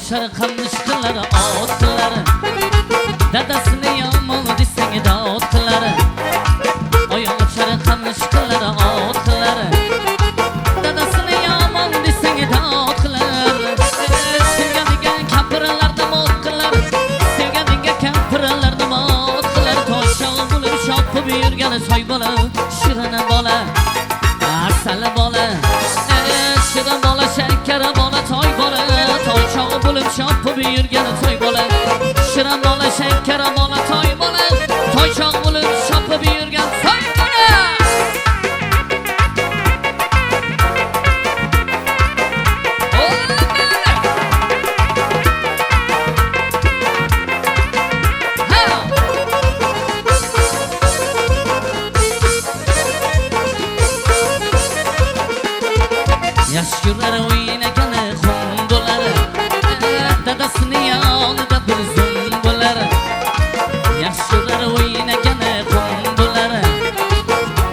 Qamishqilari otqilari dadasini yomon desang dotqilari oyoq chara qamishqilari otqilari dadasini yomon desang dotqilari sevgadigan kapiralarda motqilar sevgadigan kapiralarda motqilar toshog' bo'lib chopib yurgan soy bola shirin bola asal bola shirin bola shakkara bola toy bola toychog'i bo'lib chopib yurgan toy bola shirin bola shakkara bola toy bola toychog'i bo'lib chopib yurgan toy bola yash yurar o'ynagani xundolar dadasini yonida bir zum bo'lar yash yurar o'ynagani xundolar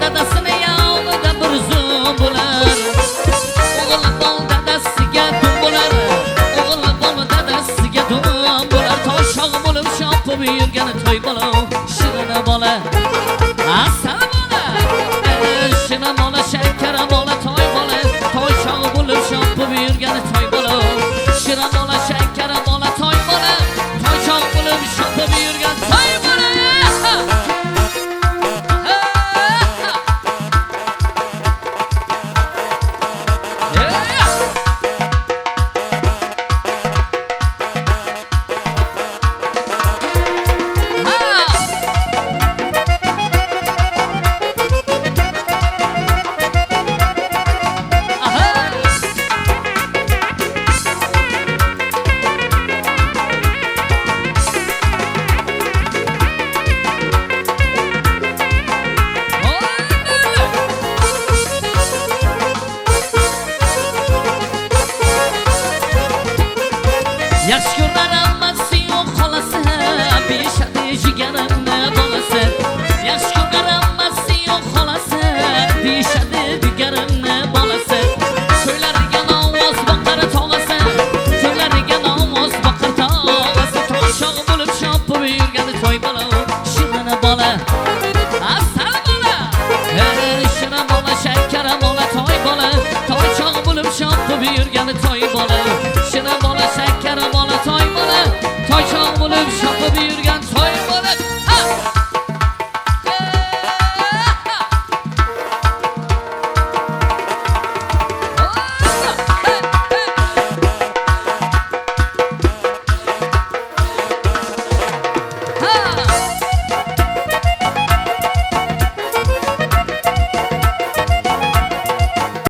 dadasini yonida bir zum bo'lar o'g'il bol dadasiga dum bo'lar o'g'il bol dadasiga dum bo'lar toshog' bo'lib chopib yurgan toy bola shirin bola asal bola shirin bola shakkara bola toy bola toychog'i bo'lib chopib yurgan toy bola shirin bola shakkara bola toy bola toychog'i bo'lib chopib yurgan toy bola yash ko'rlar ammasi yo'q xolasi beshadi jigarimni bolasi yash ko'rlar ammasi yo'q xolasi beshadi jigarimni bolasi to'ylariga ovoz boqar tog'asi to'ylariga ovoz boqar tog'asi toshog' bo'lib chopib yurgan toy bola shirin bola asal bola shirin bola shakkara bola toy bola toychog' bo'lib chopib yurgan toy bola